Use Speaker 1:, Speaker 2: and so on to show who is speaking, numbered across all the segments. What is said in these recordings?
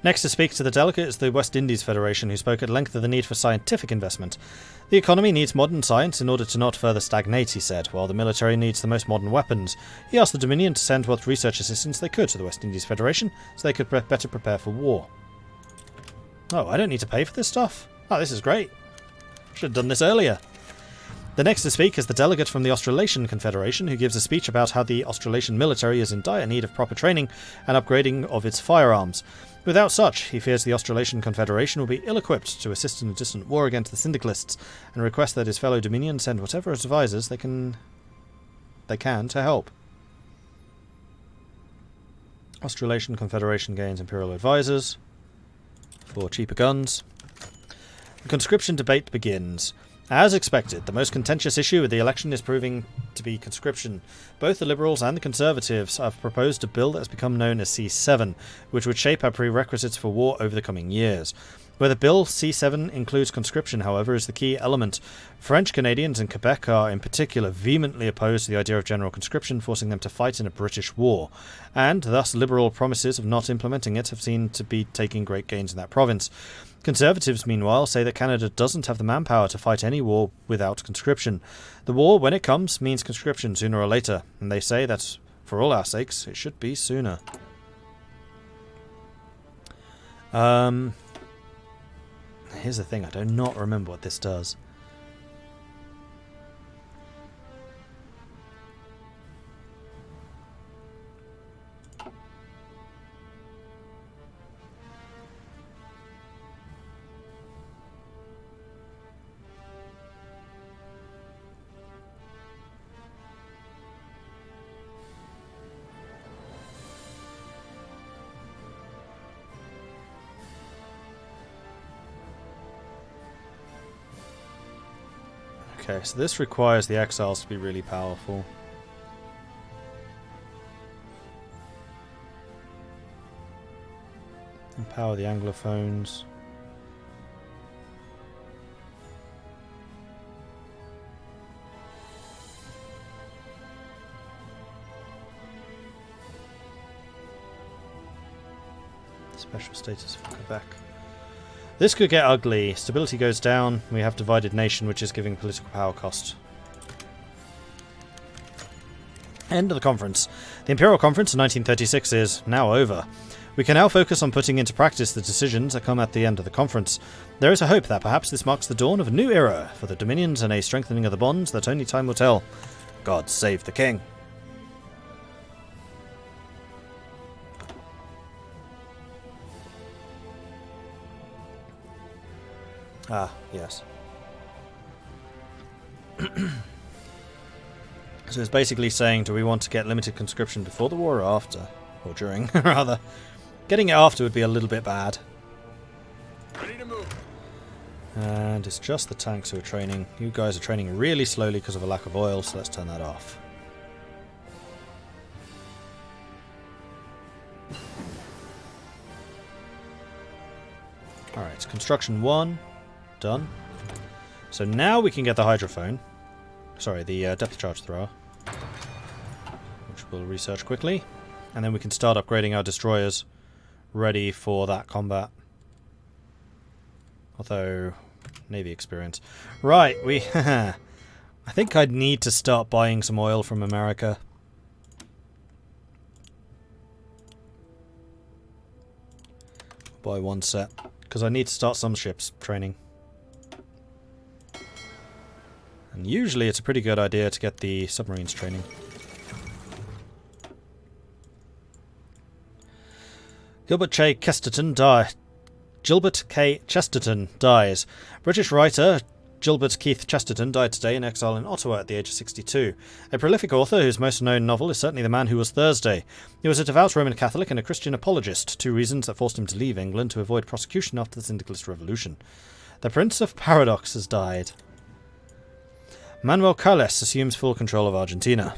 Speaker 1: Next to speak to the delegate is the West Indies Federation, who spoke at length of the need for scientific investment. The economy needs modern science in order to not further stagnate, he said, while the military needs the most modern weapons. He asked the Dominion to send what research assistance they could to the West Indies Federation so they could better prepare for war. Oh, I don't need to pay for this stuff? Oh, this is great. Should have done this earlier. The next to speak is the delegate from the Australasian Confederation, who gives a speech about how the Australasian military is in dire need of proper training and upgrading of its firearms. Without such, he fears the Australasian Confederation will be ill-equipped to assist in a distant war against the Syndicalists, and requests that his fellow Dominion send whatever advisors they can to help. Australasian Confederation gains Imperial advisors for cheaper guns. The conscription debate begins. As expected, the most contentious issue with the election is proving to be conscription. Both the Liberals and the Conservatives have proposed a bill that has become known as C7, which would shape our prerequisites for war over the coming years. Whether Bill C7 includes conscription, however, is the key element. French Canadians and Quebec are in particular vehemently opposed to the idea of general conscription, forcing them to fight in a British war, and thus Liberal promises of not implementing it have seemed to be taking great gains in that province. Conservatives, meanwhile, say that Canada doesn't have the manpower to fight any war without conscription. The war, when it comes, means conscription sooner or later, and they say that, for all our sakes, it should be sooner. Here's the thing, I do not remember what this does. Okay, so this requires the exiles to be really powerful. Empower the Anglophones. Special status for Quebec. This could get ugly. Stability goes down. We have divided nation, which is giving political power cost. End of the conference. The Imperial Conference in 1936 is now over. We can now focus on putting into practice the decisions that come at the end of the conference. There is a hope that perhaps this marks the dawn of a new era for the Dominions and a strengthening of the bonds that only time will tell. God save the King. Ah, yes. So it's basically saying, do we want to get limited conscription before the war or after? Or during, rather. Getting it after would be a little bit bad.
Speaker 2: Ready to move.
Speaker 1: And it's just the tanks who are training. You guys are training really slowly because of a lack of oil, so let's turn that off. Alright, construction 1. Done. So now we can get the hydrophone. Sorry, the depth charge thrower. Which we'll research quickly. And then we can start upgrading our destroyers. Ready for that combat. Although, Navy experience. Right, we... I think I'd need to start buying some oil from America. Buy one set. Because I need to start some ships training. And usually it's a pretty good idea to get the submarines training. Gilbert K. Chesterton dies. British writer Gilbert Keith Chesterton died today in exile in Ottawa at the age of 62. A prolific author whose most known novel is certainly The Man Who Was Thursday. He was a devout Roman Catholic and a Christian apologist, two reasons that forced him to leave England to avoid prosecution after the Syndicalist Revolution. The Prince of Paradox has died. Manuel Carles assumes full control of Argentina.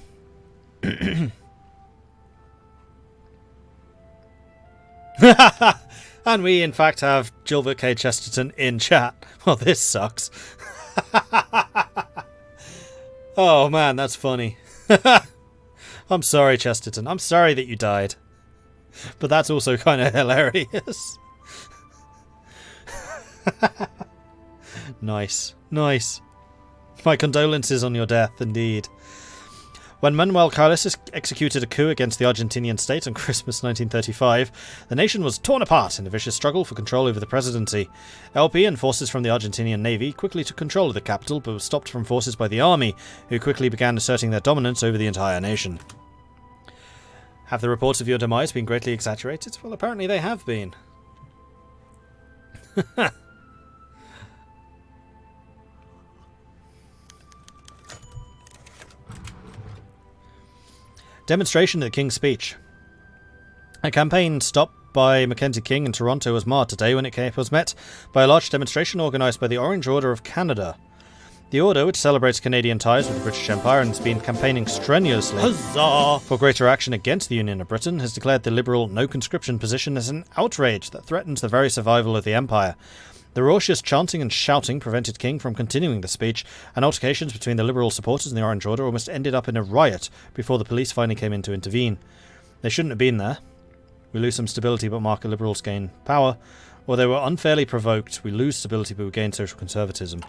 Speaker 1: And we, in fact, have Gilbert K. Chesterton in chat. Well, this sucks. Oh, man, that's funny. I'm sorry, Chesterton. I'm sorry that you died. But that's also kind of hilarious. Nice. Nice. My condolences on your death, indeed. When Manuel Carlos executed a coup against the Argentinian state on Christmas 1935, the nation was torn apart in a vicious struggle for control over the presidency. LP and forces from the Argentinian navy quickly took control of the capital, but were stopped from forces by the army, who quickly began asserting their dominance over the entire nation. Have the reports of your demise been greatly exaggerated? Well, apparently they have been. Demonstration at the King's Speech. A campaign stopped by Mackenzie King in Toronto was marred today when it was met by a large demonstration organised by the Orange Order of Canada. The order, which celebrates Canadian ties with the British Empire and has been campaigning strenuously for greater action against the Union of Britain, has declared the Liberal no-conscription position as an outrage that threatens the very survival of the Empire. The raucous chanting and shouting prevented King from continuing the speech, and altercations between the Liberal supporters and the Orange Order almost ended up in a riot before the police finally came in to intervene. They shouldn't have been there. We lose some stability but market Liberals gain power, or they were unfairly provoked. We lose stability but we gain social conservatism.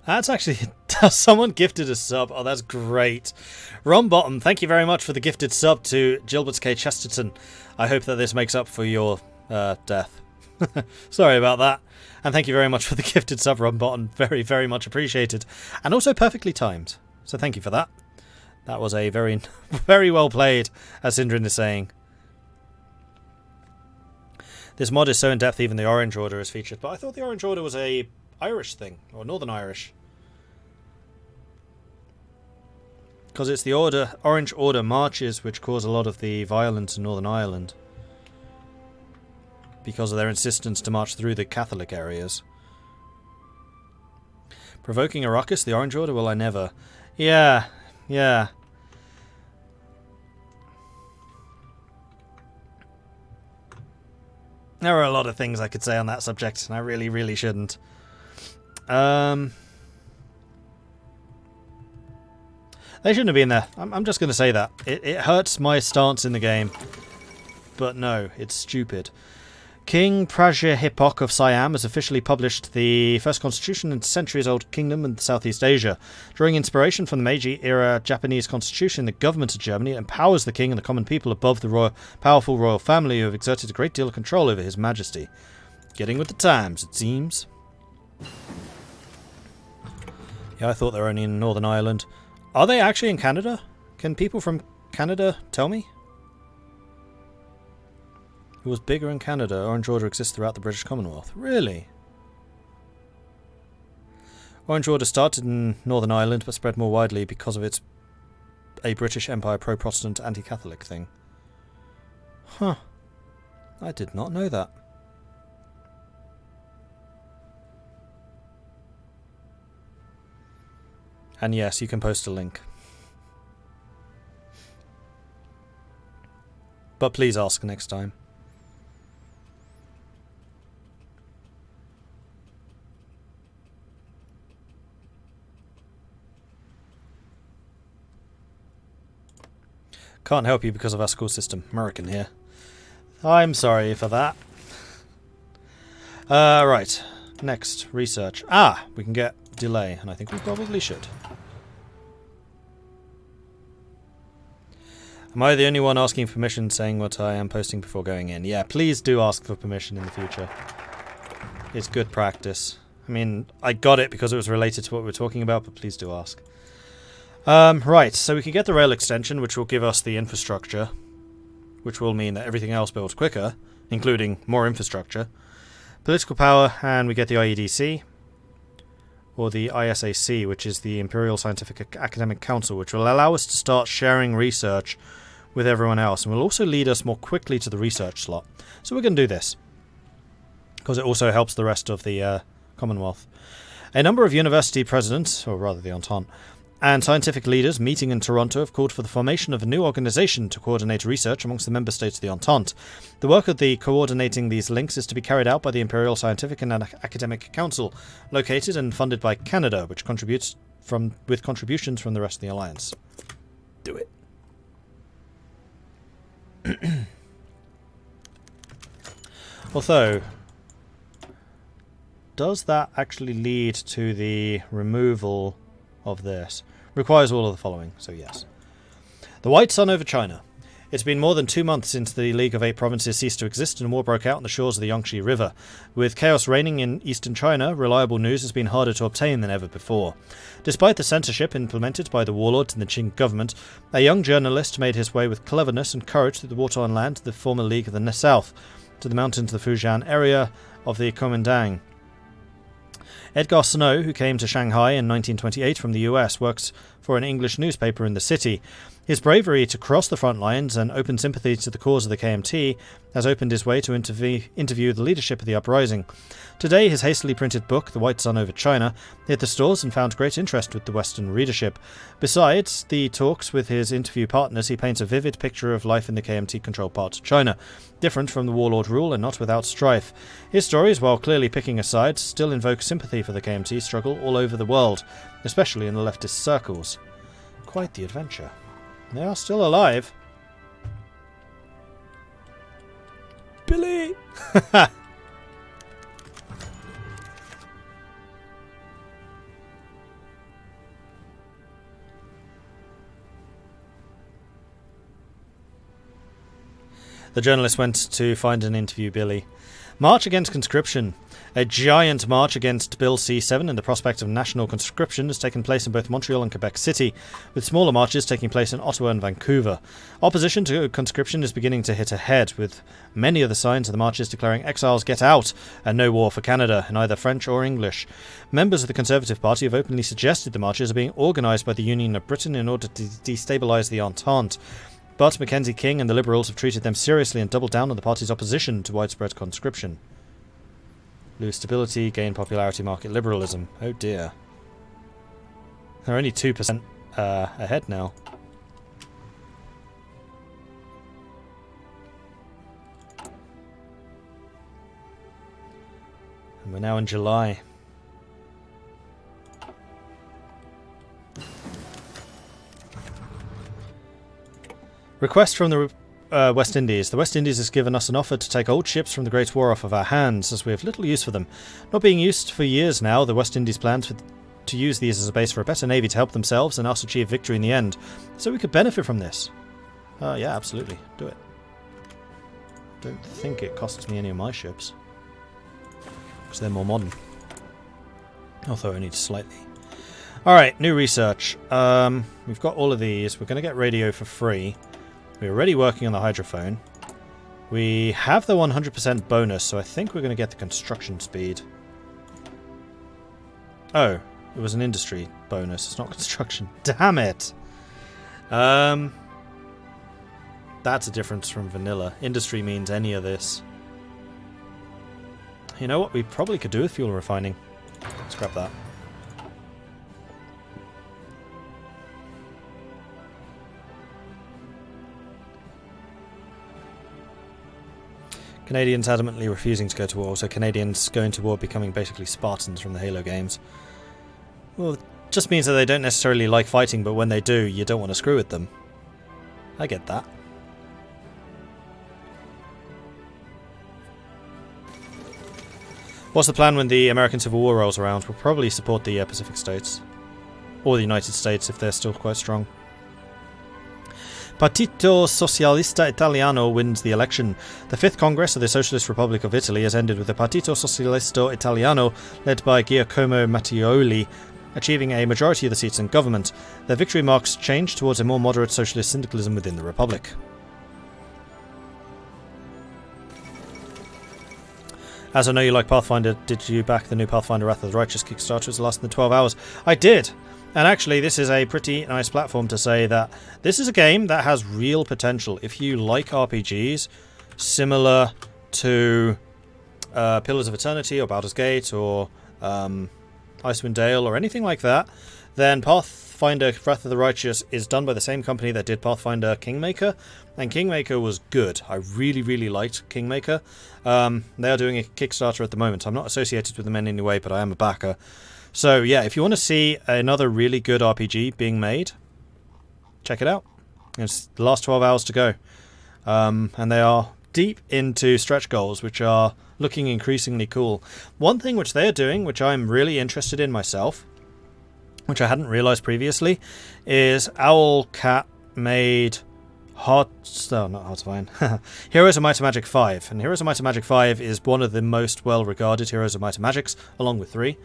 Speaker 1: That's actually... someone gifted a sub. Oh, that's great. Ron Bottom, thank you very much for the gifted sub to Gilbert K. Chesterton. I hope that this makes up for your death. Sorry about that. And thank you very much for the gifted sub, Ron Bottom. Very, very much appreciated. And also perfectly timed. So thank you for that. That was a very, very well played, as Sindrin is saying. This mod is so in-depth even the Orange Order is featured. But I thought the Orange Order was a Irish thing, or Northern Irish. Because it's the Orange Order marches which cause a lot of the violence in Northern Ireland. Because of their insistence to march through the Catholic areas. Provoking a ruckus, the Orange Order? Well, I never. Yeah. There are a lot of things I could say on that subject, and I really, really shouldn't. They shouldn't have been there. I'm just going to say that. It hurts my stance in the game. But no, it's stupid. King Praja-Hipok of Siam has officially published the first constitution in centuries-old kingdom in Southeast Asia. Drawing inspiration from the Meiji-era Japanese constitution, the government of Germany empowers the king and the common people above the powerful royal family who have exerted a great deal of control over his majesty. Getting with the times, it seems. Yeah, I thought they were only in Northern Ireland. Are they actually in Canada? Can people from Canada tell me? It was bigger in Canada. Orange Order exists throughout the British Commonwealth. Really? Orange Order started in Northern Ireland but spread more widely because of its a British Empire pro-Protestant anti-Catholic thing. Huh. I did not know that. And yes, you can post a link. But please ask next time. Can't help you because of our school system. American here. I'm sorry for that. Right. Next, research. We can get delay, and I think we probably should. Am I the only one asking permission, saying what I am posting before going in? Yeah, please do ask for permission in the future. It's good practice. I mean, I got it because it was related to what we were talking about, but please do ask. Right, so we can get the rail extension, which will give us the infrastructure, which will mean that everything else builds quicker, including more infrastructure. Political power, and we get the IEDC, or the ISAC, which is the Imperial Scientific Academic Council, which will allow us to start sharing research with everyone else, and will also lead us more quickly to the research slot. So we're going to do this, because it also helps the rest of the Commonwealth. A number of university presidents, or rather the Entente, and scientific leaders meeting in Toronto have called for the formation of a new organisation to coordinate research amongst the member states of the Entente. The work of the coordinating these links is to be carried out by the Imperial Scientific and Academic Council, located and funded by Canada, which contributes with contributions from the rest of the Alliance. Do it. Although, does that actually lead to the removal of this? Requires all of the following, so yes. The White Sun over China. It's been more than 2 months since the League of Eight Provinces ceased to exist and war broke out on the shores of the Yangtze River. With chaos reigning in eastern China, reliable news has been harder to obtain than ever before. Despite the censorship implemented by the warlords and the Qing government, a young journalist made his way with cleverness and courage through the war-torn land to the former League of the South, to the mountains of the Fujian area of the Kuomintang. Edgar Snow, who came to Shanghai in 1928 from the US, works for an English newspaper in the city. His bravery to cross the front lines and open sympathy to the cause of the KMT has opened his way to interview the leadership of the uprising. Today, his hastily printed book, The White Sun over China, hit the stores and found great interest with the Western readership. Besides the talks with his interview partners, he paints a vivid picture of life in the KMT-controlled parts of China, different from the warlord rule and not without strife. His stories, while clearly picking a side, still invoke sympathy for the KMT struggle all over the world, especially in the leftist circles. Quite the adventure. They are still alive. Billy! The journalist went to find and interview Billy. March against conscription. A giant march against Bill C-7 and the prospect of national conscription has taken place in both Montreal and Quebec City, with smaller marches taking place in Ottawa and Vancouver. Opposition to conscription is beginning to hit a head, with many of the signs of the marches declaring exiles get out and no war for Canada in either French or English. Members of the Conservative Party have openly suggested the marches are being organised by the Union of Britain in order to destabilise the Entente. But Mackenzie King and the Liberals have treated them seriously and doubled down on the party's opposition to widespread conscription. Lose stability, gain popularity, market liberalism. Oh dear. They're only 2% ahead now. And we're now in July. Request from the West Indies. The West Indies has given us an offer to take old ships from the Great War off of our hands, as we have little use for them. Not being used for years now, the West Indies plans to use these as a base for a better navy to help themselves and us achieve victory in the end. So we could benefit from this. Yeah, absolutely. Do it. Don't think it costs me any of my ships, because they're more modern. Although only slightly. Alright, new research. We've got all of these. We're going to get radio for free. We're already working on the hydrophone. We have the 100% bonus, so I think we're going to get the construction speed. Oh, it was an industry bonus. It's not construction. Damn it! That's a difference from vanilla. Industry means any of this. You know what? We probably could do with fuel refining. Let's grab that. Canadians adamantly refusing to go to war, so Canadians going to war becoming basically Spartans from the Halo games. Well, it just means that they don't necessarily like fighting, but when they do, you don't want to screw with them. I get that. What's the plan when the American Civil War rolls around? We'll probably support the Pacific States. Or the United States if they're still quite strong. Partito Socialista Italiano wins the election. The 5th Congress of the Socialist Republic of Italy has ended with the Partito Socialista Italiano, led by Giacomo Mattioli, achieving a majority of the seats in government. Their victory marks change towards a more moderate socialist syndicalism within the Republic. As I know you like Pathfinder, did you back the new Pathfinder Wrath of the Righteous Kickstarter? It's lasted the 12 hours. I did! And actually, this is a pretty nice platform to say that this is a game that has real potential. If you like RPGs, similar to Pillars of Eternity or Baldur's Gate or Icewind Dale or anything like that, then Pathfinder Wrath of the Righteous is done by the same company that did Pathfinder Kingmaker, and Kingmaker was good. I really, really liked Kingmaker. They are doing a Kickstarter at the moment. I'm not associated with them in any way, but I am a backer. So yeah, if you want to see another really good RPG being made, check it out. It's the last 12 hours to go. And they are deep into stretch goals, which are looking increasingly cool. One thing which they're doing, which I'm really interested in myself, which I hadn't realised previously, is Owlcat made not Hearts of Iron, Heroes of Might and Magic 5. And Heroes of Might and Magic 5 is one of the most well-regarded Heroes of Might and Magics, along with 3.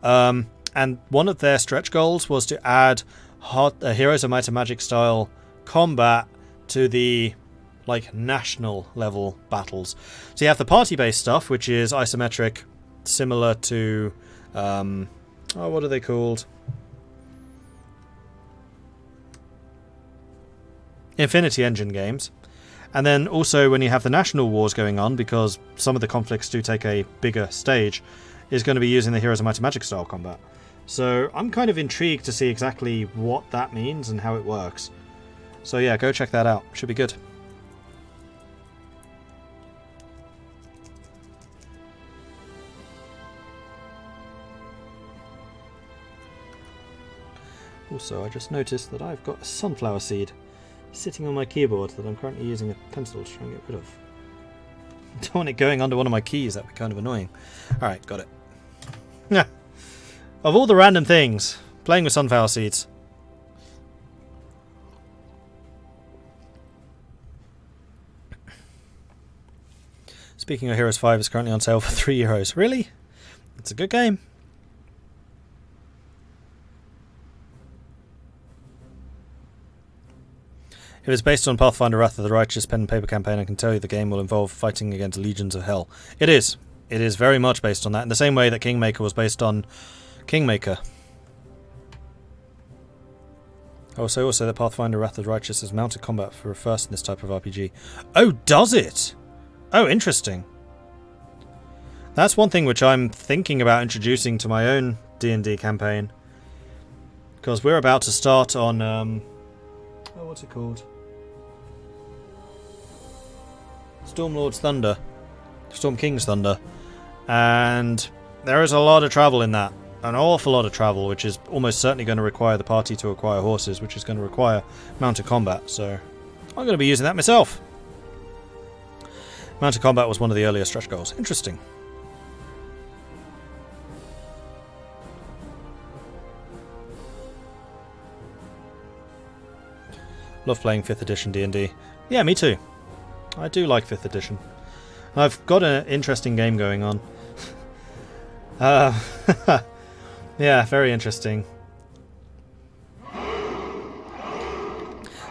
Speaker 1: And one of their stretch goals was to add Heroes of Might and Magic style combat to the national level battles. So you have the party-based stuff, which is isometric, similar to what are they called? Infinity Engine games. And then also when you have the national wars going on, because some of the conflicts do take a bigger stage, is going to be using the Heroes of Might and Magic style combat. So I'm kind of intrigued to see exactly what that means and how it works. So yeah, go check that out. Should be good. Also, I just noticed that I've got a sunflower seed sitting on my keyboard that I'm currently using a pencil to try and get rid of. I don't want it going under one of my keys, that'd be kind of annoying. Alright, got it. Yeah. Of all the random things, playing with sunflower seeds. Speaking of Heroes 5, it's currently on sale for €3. Really? It's a good game. If it's based on Pathfinder Wrath of the Righteous pen and paper campaign, I can tell you the game will involve fighting against legions of hell. It is. It is very much based on that, in the same way that Kingmaker was based on Kingmaker. Also that Pathfinder Wrath of the Righteous has mounted combat for a first in this type of RPG. Oh, does it? Oh, interesting. That's one thing which I'm thinking about introducing to my own D&D campaign. Because we're about to start on... what's it called? Stormlord's Thunder. Storm King's Thunder. And there is a lot of travel in that. An awful lot of travel, which is almost certainly going to require the party to acquire horses, which is going to require mounted combat. So I'm going to be using that myself. Mounted combat was one of the earlier stretch goals. Interesting. Love playing 5th edition D&D. Yeah, me too. I do like 5th edition. I've got an interesting game going on. Yeah, very interesting.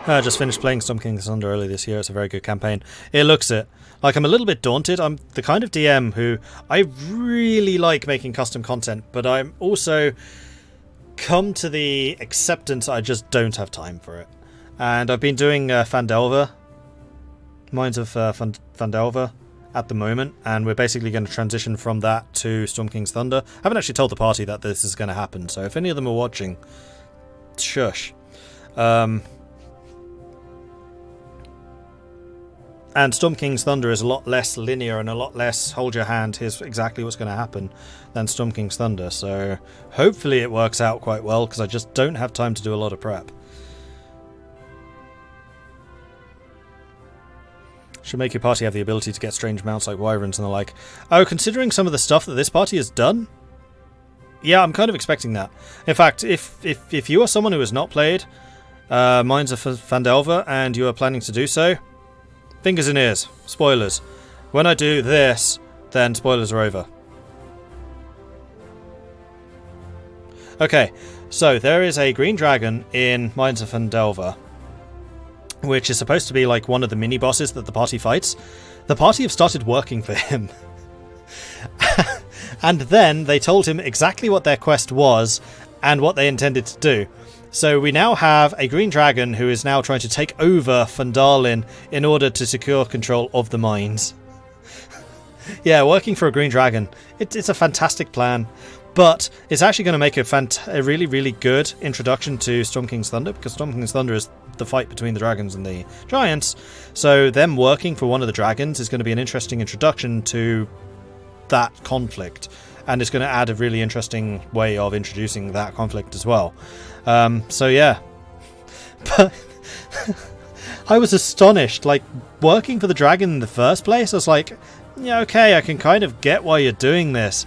Speaker 1: I just finished playing Storm King's Thunder earlier this year. It's a very good campaign. It looks it. Like, I'm a little bit daunted. I'm the kind of DM who... I really like making custom content, but I'm also come to the acceptance I just don't have time for it. And I've been doing Fandelver, Mines of Fandelver at the moment, and we're basically going to transition from that to Storm King's Thunder. I haven't actually told the party that this is going to happen, so if any of them are watching, shush. And Storm King's Thunder is a lot less linear and a lot less hold your hand, here's exactly what's going to happen, than Storm King's Thunder. So hopefully it works out quite well, because I just don't have time to do a lot of prep. Should make your party have the ability to get strange mounts like wyverns and the like. Oh, considering some of the stuff that this party has done? Yeah, I'm kind of expecting that. In fact, if you are someone who has not played Mines of Fandelver and you are planning to do so, fingers in ears. Spoilers. When I do this, then spoilers are over. Okay, so there is a green dragon in Mines of Fandelver, which is supposed to be like one of the mini-bosses that the party fights. The party have started working for him. And then they told him exactly what their quest was and what they intended to do. So we now have a green dragon who is now trying to take over Fandalin in order to secure control of the mines. Yeah, working for a green dragon. It's a fantastic plan. But it's actually going to make a really, really good introduction to Storm King's Thunder, because Storm King's Thunder is the fight between the dragons and the giants. So them working for one of the dragons is going to be an interesting introduction to that conflict. And it's going to add a really interesting way of introducing that conflict as well. So yeah. But I was astonished. Like, working for the dragon in the first place, I was like, yeah, okay, I can kind of get why you're doing this.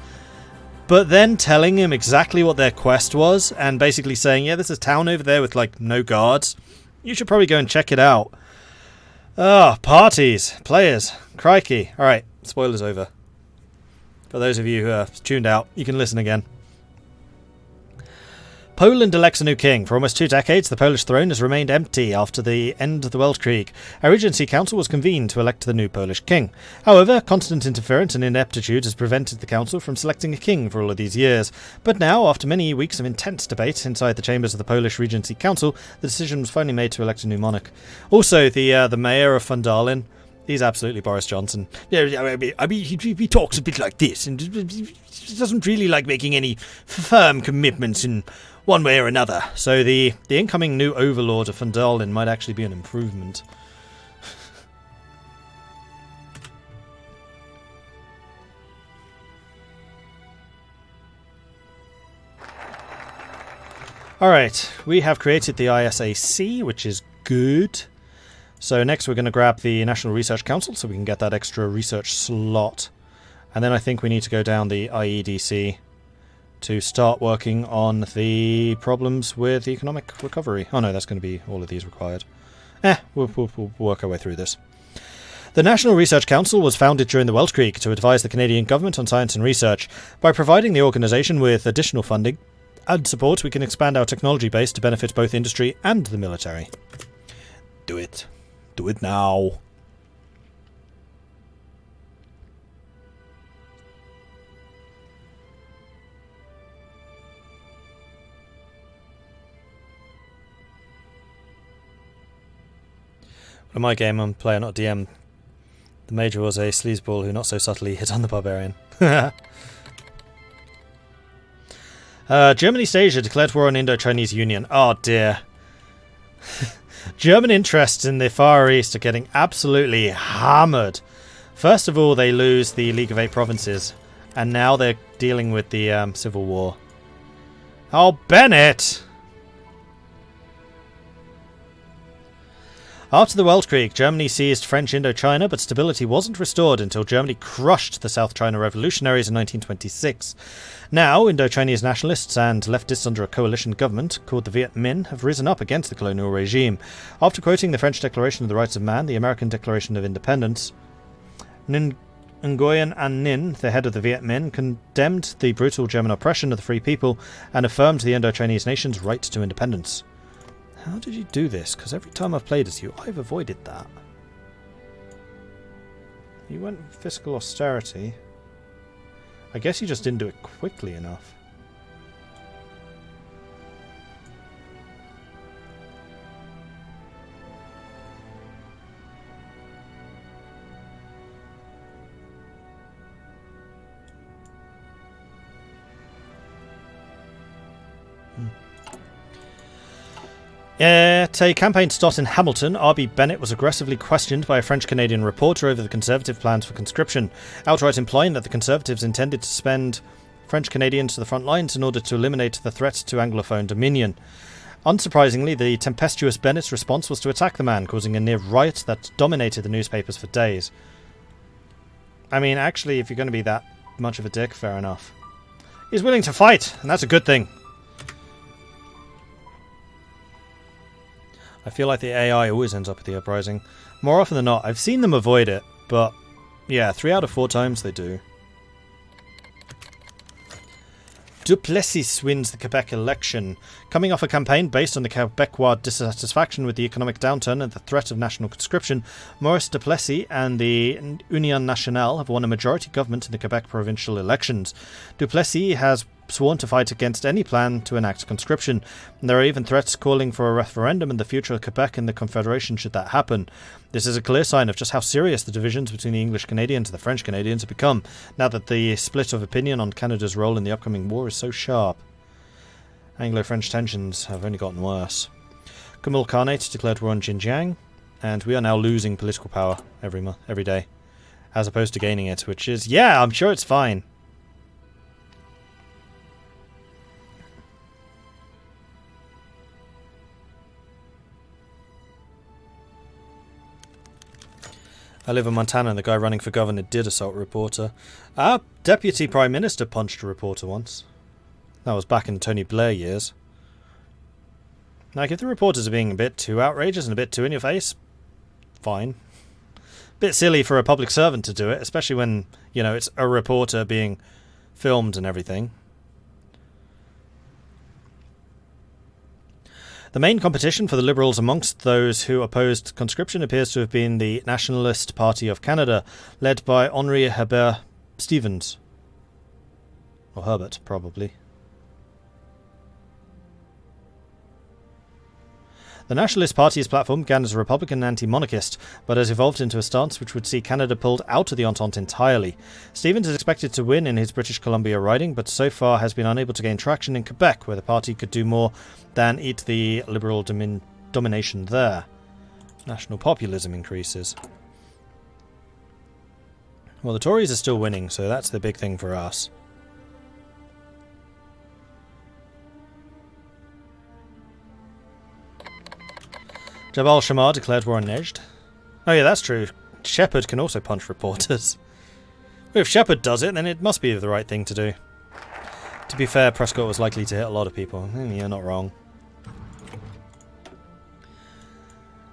Speaker 1: But then telling him exactly what their quest was and basically saying, yeah, there's a town over there with, like, no guards. You should probably go and check it out. Ah, parties, players, crikey. Alright, spoilers over. For those of you who are tuned out, you can listen again. Poland elects a new king. For almost 2 decades, the Polish throne has remained empty after the end of the Weltkrieg. A regency council was convened to elect the new Polish king. However, constant interference and ineptitude has prevented the council from selecting a king for all of these years. But now, after many weeks of intense debate inside the chambers of the Polish Regency Council, the decision was finally made to elect a new monarch. Also, the mayor of Fundalin, he's absolutely Boris Johnson. Yeah, I mean, he talks a bit like this, and he doesn't really like making any firm commitments in one way or another. So the incoming new overlord of Fundalin might actually be an improvement. Alright, we have created the ISAC, which is good. So next we're going to grab the National Research Council so we can get that extra research slot. And then I think we need to go down the IEDC to start working on the problems with the economic recovery. Oh no, that's going to be all of these required. We'll work our way through this. The National Research Council was founded during the Weltkrieg to advise the Canadian government on science and research. By providing the organisation with additional funding and support, we can expand our technology base to benefit both industry and the military. Do it. Do it now. In my game, I'm player, not DM. The Major was a sleazeball who not so subtly hit on the Barbarian. German East Asia declared war on Indo-Chinese Union. Oh dear. German interests in the Far East are getting absolutely hammered. First of all, they lose the League of Eight Provinces, and now they're dealing with the Civil War. Oh, Bennett! After the Weltkrieg, Germany seized French Indochina, but stability wasn't restored until Germany crushed the South China revolutionaries in 1926. Now, Indochinese nationalists and leftists under a coalition government called the Viet Minh have risen up against the colonial regime. After quoting the French Declaration of the Rights of Man, the American Declaration of Independence, Nguyen An Ninh, the head of the Viet Minh, condemned the brutal German oppression of the free people and affirmed the Indochinese nation's right to independence. How did you do this? Because every time I've played as you, I've avoided that. You went fiscal austerity. I guess you just didn't do it quickly enough. At a campaign start in Hamilton, R.B. Bennett was aggressively questioned by a French-Canadian reporter over the Conservative plans for conscription, outright implying that the Conservatives intended to send French Canadians to the front lines in order to eliminate the threat to Anglophone dominion. Unsurprisingly, the tempestuous Bennett's response was to attack the man, causing a near riot that dominated the newspapers for days. I mean, actually, if you're going to be that much of a dick, fair enough. He's willing to fight, and that's a good thing. I feel like the AI always ends up at the uprising. More often than not, I've seen them avoid it, but yeah, 3 out of 4 times they do. Duplessis wins the Quebec election. Coming off a campaign based on the Quebecois dissatisfaction with the economic downturn and the threat of national conscription, Maurice Duplessis and the Union Nationale have won a majority government in the Quebec provincial elections. Duplessis has sworn to fight against any plan to enact conscription, and there are even threats calling for a referendum in the future of Quebec in the Confederation should that happen. This is a clear sign of just how serious the divisions between the English Canadians and the French Canadians have become, now that the split of opinion on Canada's role in the upcoming war is so sharp. Anglo-French tensions have only gotten worse. Kumul Khanate declared war on Xinjiang, and we are now losing political power every day, as opposed to gaining it, which is, yeah, I'm sure it's fine. I live in Montana and the guy running for governor did assault a reporter. Our deputy prime minister punched a reporter once. That was back in the Tony Blair years. Like, if the reporters are being a bit too outrageous and a bit too in your face, fine. Bit silly for a public servant to do it, especially when, you know, it's a reporter being filmed and everything. The main competition for the Liberals amongst those who opposed conscription appears to have been the Nationalist Party of Canada, led by Henri Herbert Stevens. Or Herbert, probably. The Nationalist Party's platform began as a Republican and anti-monarchist, but has evolved into a stance which would see Canada pulled out of the Entente entirely. Stevens is expected to win in his British Columbia riding, but so far has been unable to gain traction in Quebec, where the party could do more than eat the Liberal domination there. National populism increases. Well, the Tories are still winning, so that's the big thing for us. Jabal Shammar declared war on Nejd. Oh yeah, that's true. Shepard can also punch reporters. Well, if Shepard does it, then it must be the right thing to do. To be fair, Prescott was likely to hit a lot of people. You're not wrong.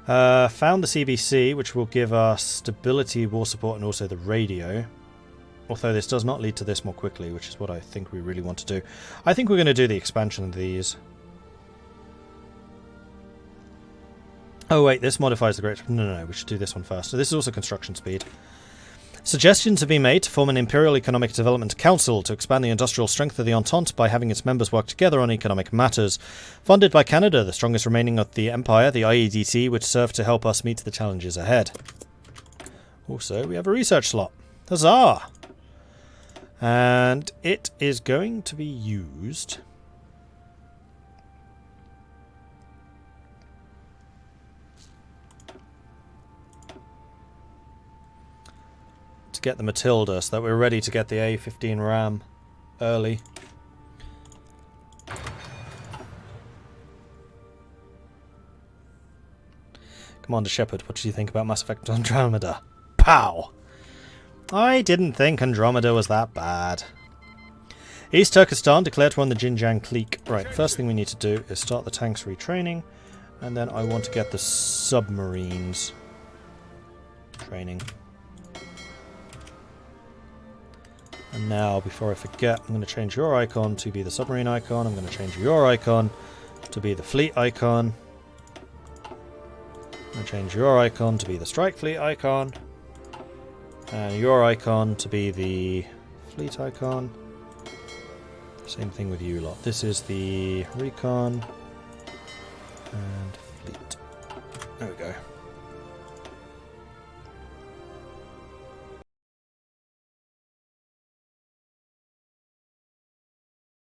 Speaker 1: Found the CBC, which will give us stability, war support, and also the radio. Although this does not lead to this more quickly, which is what I think we really want to do. I think we're going to do the expansion of these. Oh wait, this modifies the great... No, we should do this one first. So this is also construction speed. Suggestions have been made to form an Imperial Economic Development Council to expand the industrial strength of the Entente by having its members work together on economic matters. Funded by Canada, the strongest remaining of the Empire, the IEDC, would serve to help us meet the challenges ahead. Also, we have a research slot. Huzzah! And it is going to be used... to get the Matilda, so that we're ready to get the A15 Ram early. Commander Shepard, what do you think about Mass Effect Andromeda? Pow! I didn't think Andromeda was that bad. East Turkestan declared to run the Xinjiang clique. Right, first thing we need to do is start the tanks retraining, and then I want to get the submarines training. And now, before I forget, I'm going to change your icon to be the submarine icon. I'm going to change your icon to be the fleet icon. I'm going to change your icon to be the strike fleet icon. And your icon to be the fleet icon. Same thing with you lot. This is the recon and fleet. There we go.